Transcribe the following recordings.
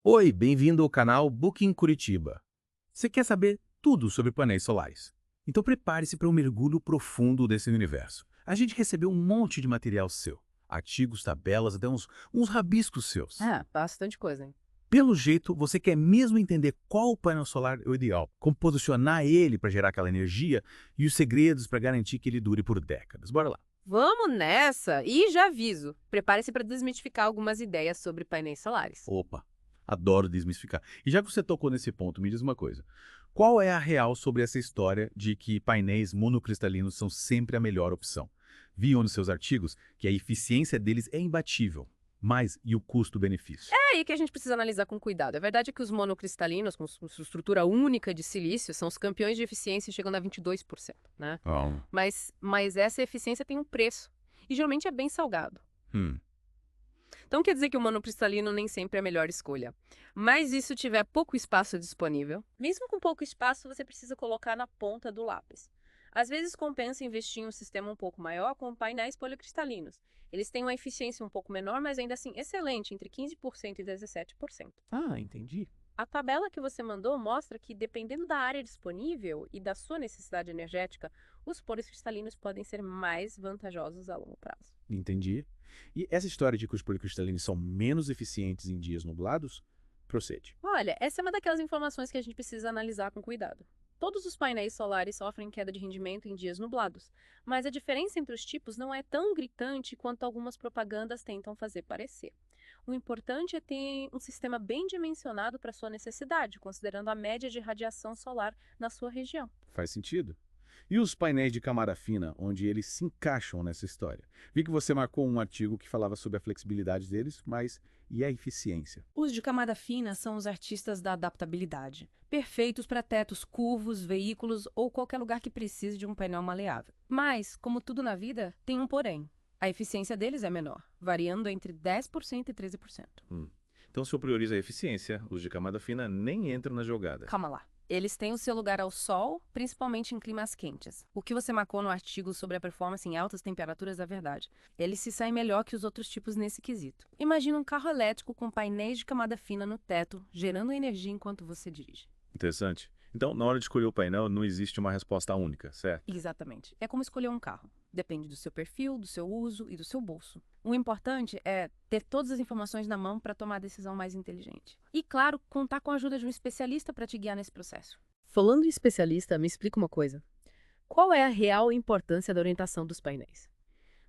Oi, bem-vindo ao canal Booking Curitiba. Você quer saber tudo sobre painéis solares? Então prepare-se para um mergulho profundo desse universo. A gente recebeu um monte de material seu. Artigos, tabelas, até uns rabiscos seus. Ah, bastante coisa, hein? Pelo jeito, você quer mesmo entender qual painel solar é o ideal, como posicionar ele para gerar aquela energia e os segredos para garantir que ele dure por décadas. Bora lá. Vamos nessa! E já aviso, prepare-se para desmistificar algumas ideias sobre painéis solares. Opa, adoro desmistificar. E já que você tocou nesse ponto, me diz uma coisa. Qual é a real sobre essa história de que painéis monocristalinos são sempre a melhor opção? Vi nos seus artigos que a eficiência deles é imbatível, mas e o custo-benefício? É aí que a gente precisa analisar com cuidado. A verdade é que os monocristalinos, com sua estrutura única de silício, são os campeões de eficiência chegando a 22%, né? Ah, Mas essa eficiência tem um preço, e geralmente é bem salgado. hum, Então quer dizer que o monocristalino nem sempre é a melhor escolha. Mas e se tiver pouco espaço disponível? Mesmo com pouco espaço, você precisa colocar na ponta do lápis. Às vezes compensa investir em um sistema um pouco maior com painéis policristalinos. Eles têm uma eficiência um pouco menor, mas ainda assim excelente, entre 15% e 17%. Ah, entendi. A tabela que você mandou mostra que, dependendo da área disponível e da sua necessidade energética, os policristalinos podem ser mais vantajosos a longo prazo. Entendi. E essa história de que os policristalinos são menos eficientes em dias nublados? Procede. Olha, essa é uma daquelas informações que a gente precisa analisar com cuidado. Todos os painéis solares sofrem queda de rendimento em dias nublados, mas a diferença entre os tipos não é tão gritante quanto algumas propagandas tentam fazer parecer. O importante é ter um sistema bem dimensionado para sua necessidade, considerando a média de radiação solar na sua região. Faz sentido. E os painéis de camada fina, onde eles se encaixam nessa história? Vi que você marcou um artigo que falava sobre a flexibilidade deles, mas e a eficiência? Os de camada fina são os artistas da adaptabilidade, perfeitos para tetos curvos, veículos ou qualquer lugar que precise de um painel maleável. Mas, como tudo na vida, tem um porém. A eficiência deles é menor, variando entre 10% e 13%. Então, se eu priorizo a eficiência, os de camada fina nem entram na jogada. Calma lá. Eles têm o seu lugar ao sol, principalmente em climas quentes. O que você marcou no artigo sobre a performance em altas temperaturas é verdade. Eles se saem melhor que os outros tipos nesse quesito. Imagina um carro elétrico com painéis de camada fina no teto, gerando energia enquanto você dirige. Interessante. Então, na hora de escolher o painel, não existe uma resposta única, certo? Exatamente. É como escolher um carro. Depende do seu perfil, do seu uso e do seu bolso. O importante é ter todas as informações na mão para tomar a decisão mais inteligente. E, claro, contar com a ajuda de um especialista para te guiar nesse processo. Falando em especialista, me explica uma coisa. Qual é a real importância da orientação dos painéis?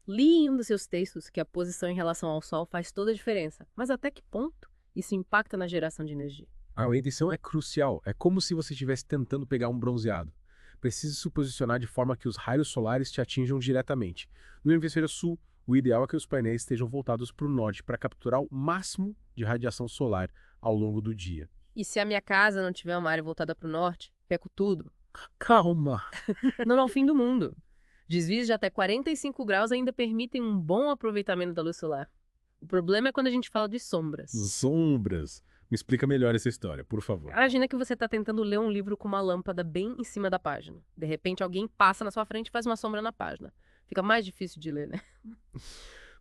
Li em um dos seus textos que a posição em relação ao Sol faz toda a diferença, mas até que ponto isso impacta na geração de energia? A orientação é crucial. É como se você estivesse tentando pegar um bronzeado. Precisa se posicionar de forma que os raios solares te atinjam diretamente. No hemisfério sul, o ideal é que os painéis estejam voltados para o norte para capturar o máximo de radiação solar ao longo do dia. E se a minha casa não tiver uma área voltada para o norte, perco tudo. Calma! Não é o fim do mundo. Desvios de até 45 graus ainda permitem um bom aproveitamento da luz solar. O problema é quando a gente fala de sombras. Sombras. Me explica melhor essa história, por favor. Imagina que você está tentando ler um livro com uma lâmpada bem em cima da página. De repente, alguém passa na sua frente e faz uma sombra na página. Fica mais difícil de ler, né?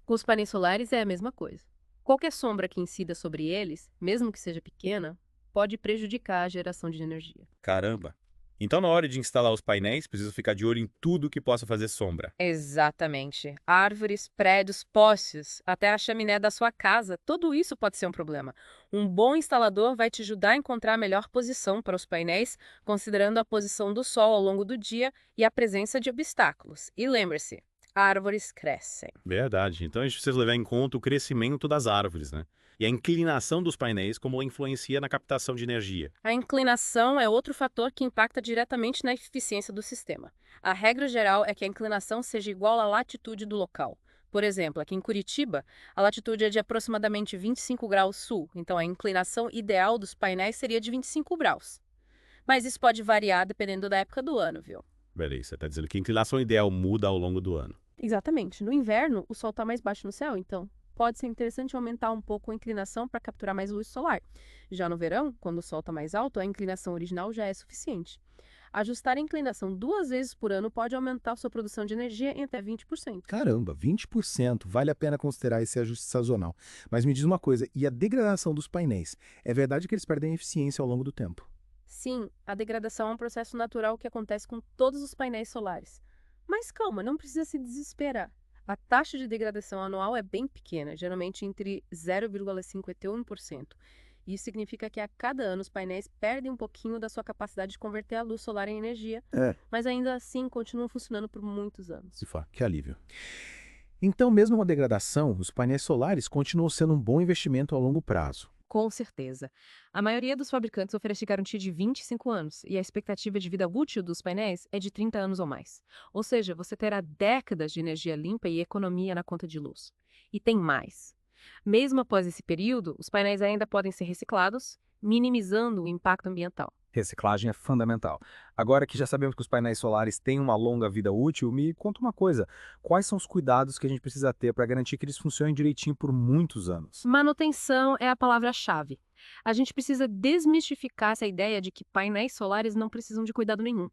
Com os painéis solares é a mesma coisa. Qualquer sombra que incida sobre eles, mesmo que seja pequena, pode prejudicar a geração de energia. Caramba! Então, na hora de instalar os painéis, preciso ficar de olho em tudo que possa fazer sombra. Exatamente. Árvores, prédios, postes, até a chaminé da sua casa, tudo isso pode ser um problema. Um bom instalador vai te ajudar a encontrar a melhor posição para os painéis, considerando a posição do sol ao longo do dia e a presença de obstáculos. E lembre-se, árvores crescem. Verdade. Então, a gente precisa levar em conta o crescimento das árvores, né? E a inclinação dos painéis, como ela influencia na captação de energia. A inclinação é outro fator que impacta diretamente na eficiência do sistema. A regra geral é que a inclinação seja igual à latitude do local. Por exemplo, aqui em Curitiba, a latitude é de aproximadamente 25 graus sul, então a inclinação ideal dos painéis seria de 25 graus. Mas isso pode variar dependendo da época do ano, viu? Beleza, você está dizendo que a inclinação ideal muda ao longo do ano. Exatamente. No inverno, o sol está mais baixo no céu, então pode ser interessante aumentar um pouco a inclinação para capturar mais luz solar. Já no verão, quando o sol está mais alto, a inclinação original já é suficiente. Ajustar a inclinação 2 vezes por ano pode aumentar sua produção de energia em até 20%. Caramba, 20%. Vale a pena considerar esse ajuste sazonal. Mas me diz uma coisa, e a degradação dos painéis? É verdade que eles perdem eficiência ao longo do tempo? Sim, a degradação é um processo natural que acontece com todos os painéis solares. Mas calma, não precisa se desesperar. A taxa de degradação anual é bem pequena, geralmente entre 0,51%. Isso significa que a cada ano os painéis perdem um pouquinho da sua capacidade de converter a luz solar em energia, mas ainda assim continuam funcionando por muitos anos. Que alívio. Então, mesmo com a degradação, os painéis solares continuam sendo um bom investimento a longo prazo. Com certeza. A maioria dos fabricantes oferece garantia de 25 anos e a expectativa de vida útil dos painéis é de 30 anos ou mais. Ou seja, você terá décadas de energia limpa e economia na conta de luz. E tem mais. Mesmo após esse período, os painéis ainda podem ser reciclados, minimizando o impacto ambiental. Reciclagem é fundamental. Agora que já sabemos que os painéis solares têm uma longa vida útil, me conta uma coisa. Quais são os cuidados que a gente precisa ter para garantir que eles funcionem direitinho por muitos anos? Manutenção é a palavra-chave. A gente precisa desmistificar essa ideia de que painéis solares não precisam de cuidado nenhum.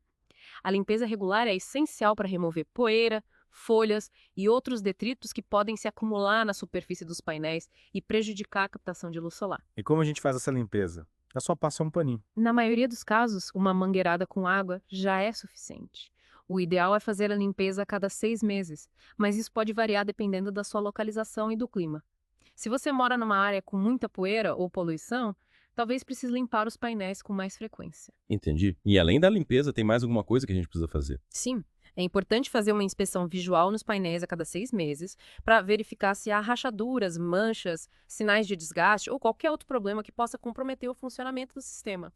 A limpeza regular é essencial para remover poeira, folhas e outros detritos que podem se acumular na superfície dos painéis e prejudicar a captação de luz solar. E como a gente faz essa limpeza? É só passar um paninho. Na maioria dos casos, uma mangueirada com água já é suficiente. O ideal é fazer a limpeza a cada 6 meses, mas isso pode variar dependendo da sua localização e do clima. Se você mora numa área com muita poeira ou poluição, talvez precise limpar os painéis com mais frequência. Entendi. E além da limpeza, tem mais alguma coisa que a gente precisa fazer? Sim, é importante fazer uma inspeção visual nos painéis a cada 6 meses para verificar se há rachaduras, manchas, sinais de desgaste ou qualquer outro problema que possa comprometer o funcionamento do sistema.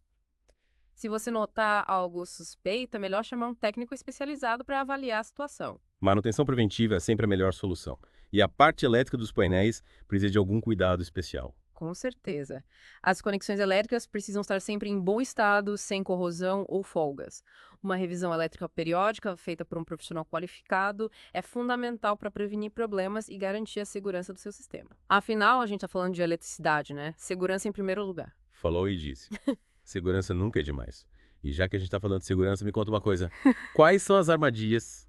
Se você notar algo suspeito, é melhor chamar um técnico especializado para avaliar a situação. Manutenção preventiva é sempre a melhor solução. E a parte elétrica dos painéis precisa de algum cuidado especial. Com certeza. As conexões elétricas precisam estar sempre em bom estado, sem corrosão ou folgas. Uma revisão elétrica periódica, feita por um profissional qualificado, é fundamental para prevenir problemas e garantir a segurança do seu sistema. Afinal, a gente está falando de eletricidade, né? Segurança em primeiro lugar. Falou e disse. Segurança nunca é demais. E já que a gente está falando de segurança, me conta uma coisa. Quais são as armadilhas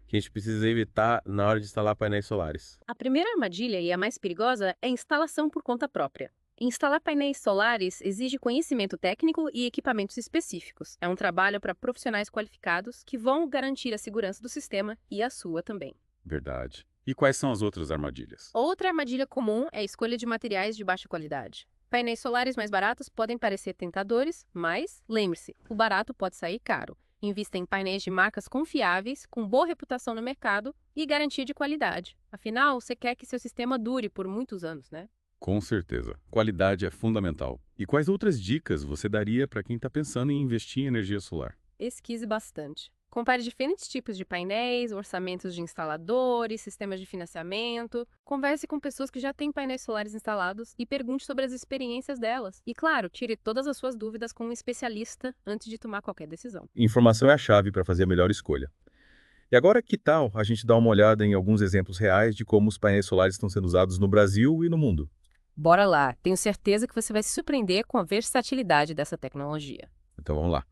que a gente precisa evitar na hora de instalar painéis solares? A primeira armadilha, e a mais perigosa, é a instalação por conta própria. Instalar painéis solares exige conhecimento técnico e equipamentos específicos. É um trabalho para profissionais qualificados que vão garantir a segurança do sistema e a sua também. Verdade. E quais são as outras armadilhas? Outra armadilha comum é a escolha de materiais de baixa qualidade. Painéis solares mais baratos podem parecer tentadores, mas lembre-se, o barato pode sair caro. Invista em painéis de marcas confiáveis, com boa reputação no mercado e garantia de qualidade. Afinal, você quer que seu sistema dure por muitos anos, né? Com certeza. Qualidade é fundamental. E quais outras dicas você daria para quem está pensando em investir em energia solar? Pesquise bastante. Compare diferentes tipos de painéis, orçamentos de instaladores, sistemas de financiamento. Converse com pessoas que já têm painéis solares instalados e pergunte sobre as experiências delas. E, claro, tire todas as suas dúvidas com um especialista antes de tomar qualquer decisão. Informação é a chave para fazer a melhor escolha. E agora, que tal a gente dar uma olhada em alguns exemplos reais de como os painéis solares estão sendo usados no Brasil e no mundo? Bora lá! Tenho certeza que você vai se surpreender com a versatilidade dessa tecnologia. Então vamos lá.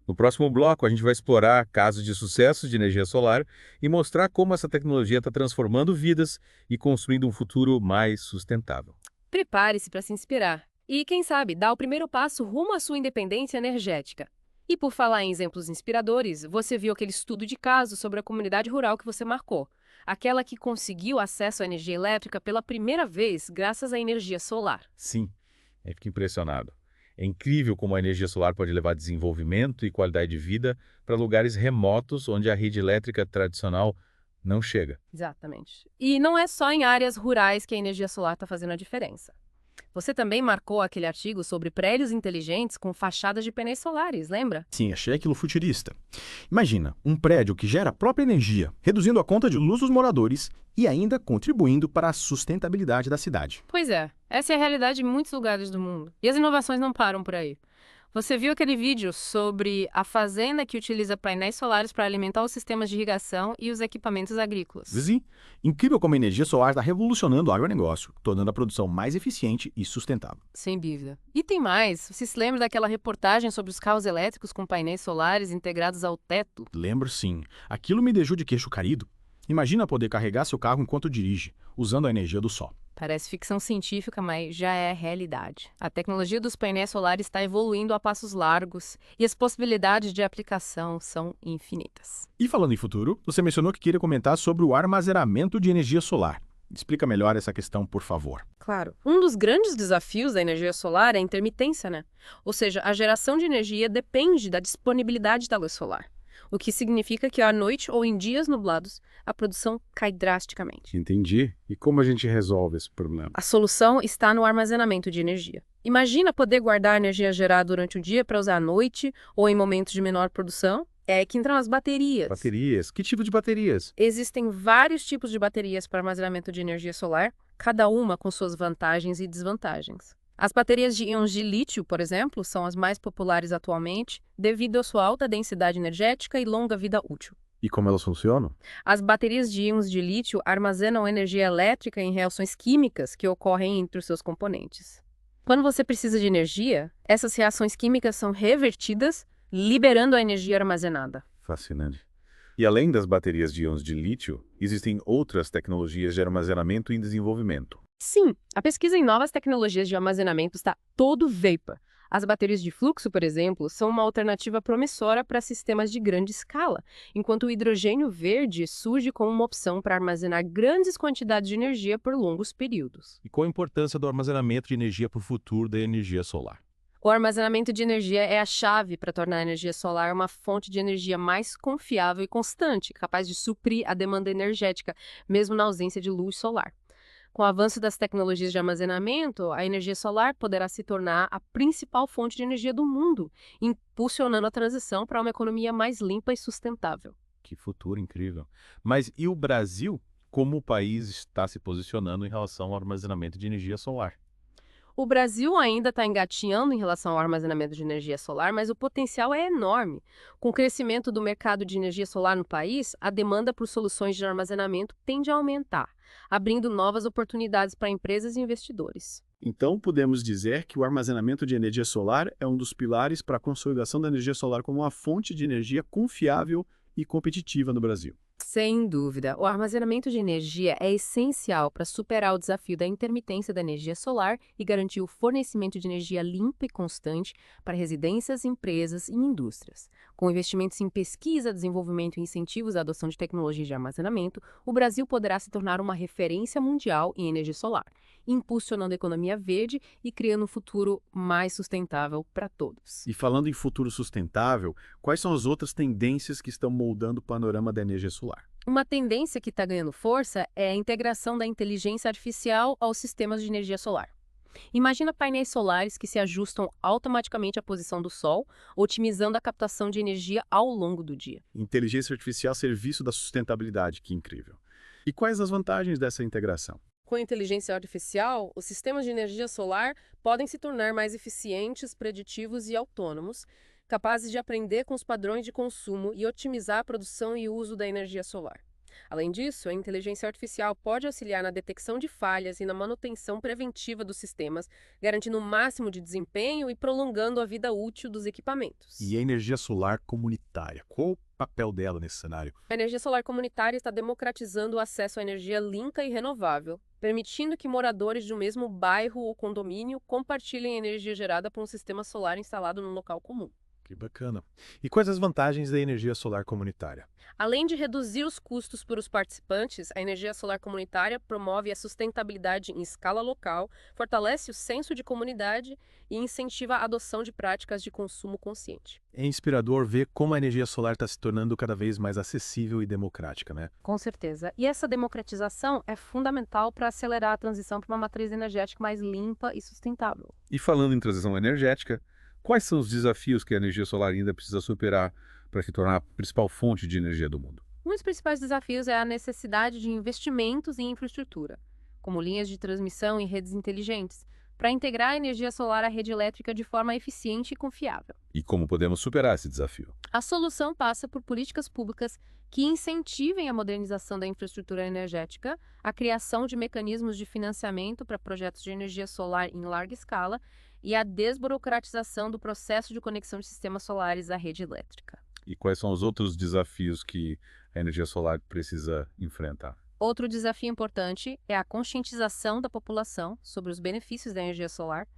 No próximo bloco, a gente vai explorar casos de sucesso de energia solar e mostrar como essa tecnologia está transformando vidas e construindo um futuro mais sustentável. Prepare-se para se inspirar. E, quem sabe, dar o primeiro passo rumo à sua independência energética. E por falar em exemplos inspiradores, você viu aquele estudo de caso sobre a comunidade rural que você marcou. Aquela que conseguiu acesso à energia elétrica pela primeira vez graças à energia solar. Sim, eu fico impressionado. É incrível como a energia solar pode levar desenvolvimento e qualidade de vida para lugares remotos onde a rede elétrica tradicional não chega. Exatamente. E não é só em áreas rurais que a energia solar está fazendo a diferença. Você também marcou aquele artigo sobre prédios inteligentes com fachadas de painéis solares, lembra? Sim, achei aquilo futurista. Imagina, um prédio que gera a própria energia, reduzindo a conta de luz dos moradores e ainda contribuindo para a sustentabilidade da cidade. Pois é, essa é a realidade de muitos lugares do mundo. E as inovações não param por aí. Você viu aquele vídeo sobre a fazenda que utiliza painéis solares para alimentar os sistemas de irrigação e os equipamentos agrícolas? Sim, incrível como a energia solar está revolucionando o agronegócio, tornando a produção mais eficiente e sustentável. Sem dúvida. E tem mais. Você se lembra daquela reportagem sobre os carros elétricos com painéis solares integrados ao teto? Lembro sim, aquilo me deixou de queixo caído. Imagina poder carregar seu carro enquanto dirige, usando a energia do sol. Parece ficção científica, mas já é realidade. A tecnologia dos painéis solares está evoluindo a passos largos e as possibilidades de aplicação são infinitas. E falando em futuro, você mencionou que queria comentar sobre o armazenamento de energia solar. Explica melhor essa questão, por favor. Claro. Um dos grandes desafios da energia solar é a intermitência, né? Ou seja, a geração de energia depende da disponibilidade da luz solar. O que significa que à noite ou em dias nublados, a produção cai drasticamente. Entendi. E como a gente resolve esse problema? A solução está no armazenamento de energia. Imagina poder guardar a energia gerada durante o dia para usar à noite ou em momentos de menor produção. É aí que entram as baterias. Baterias? Que tipo de baterias? Existem vários tipos de baterias para armazenamento de energia solar, cada uma com suas vantagens e desvantagens. As baterias de íons de lítio, por exemplo, são as mais populares atualmente devido à sua alta densidade energética e longa vida útil. E como elas funcionam? As baterias de íons de lítio armazenam energia elétrica em reações químicas que ocorrem entre os seus componentes. Quando você precisa de energia, essas reações químicas são revertidas, liberando a energia armazenada. Fascinante. E além das baterias de íons de lítio, existem outras tecnologias de armazenamento em desenvolvimento. Sim, a pesquisa em novas tecnologias de armazenamento está todo vapor. As baterias de fluxo, por exemplo, são uma alternativa promissora para sistemas de grande escala, enquanto o hidrogênio verde surge como uma opção para armazenar grandes quantidades de energia por longos períodos. E qual a importância do armazenamento de energia para o futuro da energia solar? O armazenamento de energia é a chave para tornar a energia solar uma fonte de energia mais confiável e constante, capaz de suprir a demanda energética, mesmo na ausência de luz solar. Com o avanço das tecnologias de armazenamento, a energia solar poderá se tornar a principal fonte de energia do mundo, impulsionando a transição para uma economia mais limpa e sustentável. Que futuro incrível. Mas e o Brasil? Como o país está se posicionando em relação ao armazenamento de energia solar? O Brasil ainda está engatinhando em relação ao armazenamento de energia solar, mas o potencial é enorme. Com o crescimento do mercado de energia solar no país, a demanda por soluções de armazenamento tende a aumentar, abrindo novas oportunidades para empresas e investidores. Então, podemos dizer que o armazenamento de energia solar é um dos pilares para a consolidação da energia solar como uma fonte de energia confiável e competitiva no Brasil. Sem dúvida, o armazenamento de energia é essencial para superar o desafio da intermitência da energia solar e garantir o fornecimento de energia limpa e constante para residências, empresas e indústrias. Com investimentos em pesquisa, desenvolvimento e incentivos à adoção de tecnologias de armazenamento, o Brasil poderá se tornar uma referência mundial em energia solar, impulsionando a economia verde e criando um futuro mais sustentável para todos. E falando em futuro sustentável, quais são as outras tendências que estão moldando o panorama da energia solar? Uma tendência que está ganhando força é a integração da inteligência artificial aos sistemas de energia solar. Imagina painéis solares que se ajustam automaticamente à posição do sol, otimizando a captação de energia ao longo do dia. Inteligência artificial a serviço da sustentabilidade, que incrível. E quais as vantagens dessa integração? Com a inteligência artificial, os sistemas de energia solar podem se tornar mais eficientes, preditivos e autônomos, capazes de aprender com os padrões de consumo e otimizar a produção e uso da energia solar. Além disso, a inteligência artificial pode auxiliar na detecção de falhas e na manutenção preventiva dos sistemas, garantindo o máximo de desempenho e prolongando a vida útil dos equipamentos. E a energia solar comunitária? Qual o papel dela nesse cenário? A energia solar comunitária está democratizando o acesso à energia limpa e renovável, permitindo que moradores de um mesmo bairro ou condomínio compartilhem a energia gerada por um sistema solar instalado num local comum. Que bacana. E quais as vantagens da energia solar comunitária? Além de reduzir os custos para os participantes, a energia solar comunitária promove a sustentabilidade em escala local, fortalece o senso de comunidade e incentiva a adoção de práticas de consumo consciente. É inspirador ver como a energia solar está se tornando cada vez mais acessível e democrática, né? Com certeza. E essa democratização é fundamental para acelerar a transição para uma matriz energética mais limpa e sustentável. E falando em transição energética, quais são os desafios que a energia solar ainda precisa superar para se tornar a principal fonte de energia do mundo? Um dos principais desafios é a necessidade de investimentos em infraestrutura, como linhas de transmissão e redes inteligentes, para integrar a energia solar à rede elétrica de forma eficiente e confiável. E como podemos superar esse desafio? A solução passa por políticas públicas que incentivem a modernização da infraestrutura energética, a criação de mecanismos de financiamento para projetos de energia solar em larga escala e a desburocratização do processo de conexão de sistemas solares à rede elétrica. E quais são os outros desafios que a energia solar precisa enfrentar? Outro desafio importante é a conscientização da população sobre os benefícios da energia solar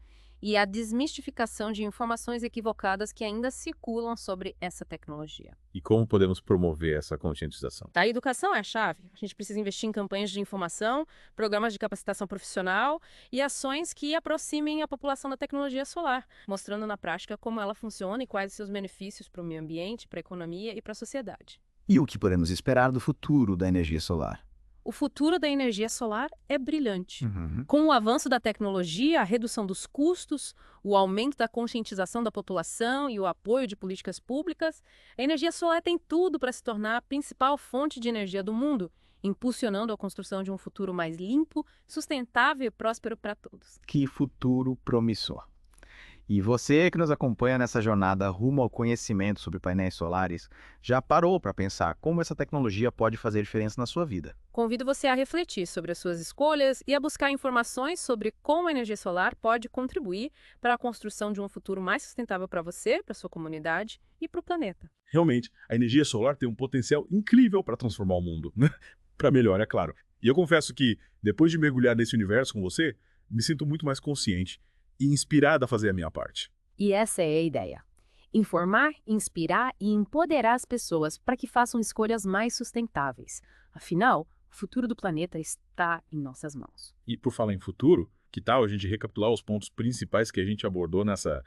e a desmistificação de informações equivocadas que ainda circulam sobre essa tecnologia. E como podemos promover essa conscientização? A educação é a chave. A gente precisa investir em campanhas de informação, programas de capacitação profissional e ações que aproximem a população da tecnologia solar, mostrando na prática como ela funciona e quais os seus benefícios para o meio ambiente, para a economia e para a sociedade. E o que podemos esperar do futuro da energia solar? O futuro da energia solar é brilhante. Com o avanço da tecnologia, a redução dos custos, o aumento da conscientização da população e o apoio de políticas públicas, a energia solar tem tudo para se tornar a principal fonte de energia do mundo, impulsionando a construção de um futuro mais limpo, sustentável e próspero para todos. Que futuro promissor! E você que nos acompanha nessa jornada rumo ao conhecimento sobre painéis solares, já parou para pensar como essa tecnologia pode fazer diferença na sua vida? Convido você a refletir sobre as suas escolhas e a buscar informações sobre como a energia solar pode contribuir para a construção de um futuro mais sustentável para você, para sua comunidade e para o planeta. Realmente, a energia solar tem um potencial incrível para transformar o mundo, né? Para melhor, é claro. E eu confesso que, depois de mergulhar nesse universo com você, me sinto muito mais consciente e inspirado a fazer a minha parte. E essa é a ideia. Informar, inspirar e empoderar as pessoas para que façam escolhas mais sustentáveis. Afinal, o futuro do planeta está em nossas mãos. E por falar em futuro, que tal a gente recapitular os pontos principais que a gente abordou nessa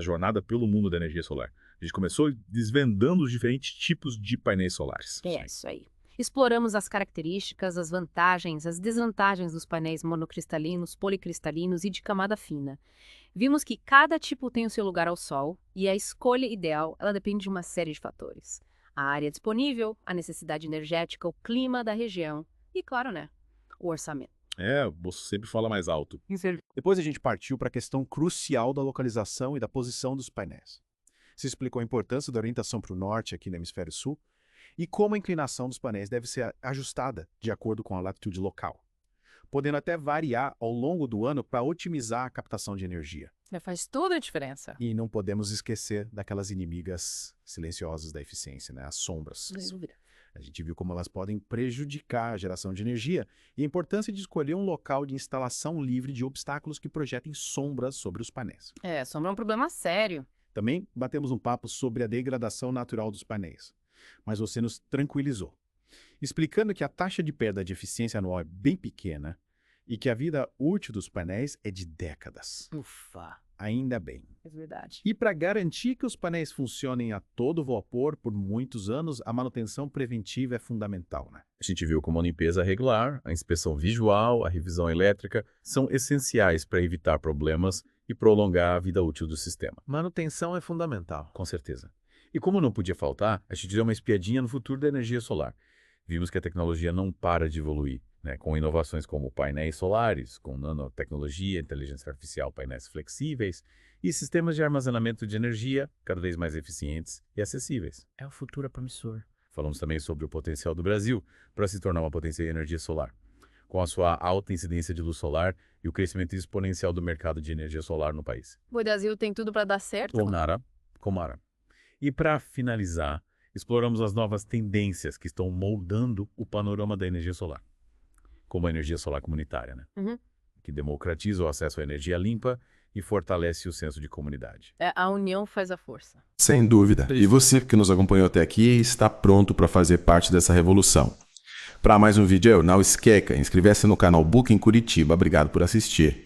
jornada pelo mundo da energia solar? A gente começou desvendando os diferentes tipos de painéis solares. É isso aí. Exploramos as características, as vantagens, as desvantagens dos painéis monocristalinos, policristalinos e de camada fina. Vimos que cada tipo tem o seu lugar ao sol e a escolha ideal ela depende de uma série de fatores. A área disponível, a necessidade energética, o clima da região e, claro, o orçamento. O bolso sempre fala mais alto. Depois a gente partiu para a questão crucial da localização e da posição dos painéis. Se explicou a importância da orientação para o norte aqui no hemisfério sul, e como a inclinação dos painéis deve ser ajustada de acordo com a latitude local, podendo até variar ao longo do ano para otimizar a captação de energia. Faz toda a diferença. E não podemos esquecer daquelas inimigas silenciosas da eficiência, as sombras. Sem dúvida. A gente viu como elas podem prejudicar a geração de energia e a importância de escolher um local de instalação livre de obstáculos que projetem sombras sobre os painéis. Sombra é um problema sério. Também batemos um papo sobre a degradação natural dos painéis. Mas você nos tranquilizou, explicando que a taxa de perda de eficiência anual é bem pequena e que a vida útil dos painéis é de décadas. Ufa! Ainda bem. É verdade. E para garantir que os painéis funcionem a todo vapor por muitos anos, a manutenção preventiva é fundamental, A gente viu como a limpeza regular, a inspeção visual, a revisão elétrica são essenciais para evitar problemas e prolongar a vida útil do sistema. Manutenção é fundamental. Com certeza. E como não podia faltar, a gente deu uma espiadinha no futuro da energia solar. Vimos que a tecnologia não para de evoluir, com inovações como painéis solares, com nanotecnologia, inteligência artificial, painéis flexíveis e sistemas de armazenamento de energia cada vez mais eficientes e acessíveis. É o futuro promissor. Falamos também sobre o potencial do Brasil para se tornar uma potência de energia solar. Com a sua alta incidência de luz solar e o crescimento exponencial do mercado de energia solar no país. O Brasil tem tudo para dar certo? Comara. E para finalizar, exploramos as novas tendências que estão moldando o panorama da energia solar. Como a energia solar comunitária, que democratiza o acesso à energia limpa e fortalece o senso de comunidade. A união faz a força. Sem dúvida. E você que nos acompanhou até aqui está pronto para fazer parte dessa revolução. Para mais um vídeo, não esqueça, inscreva-se no canal Book em Curitiba. Obrigado por assistir.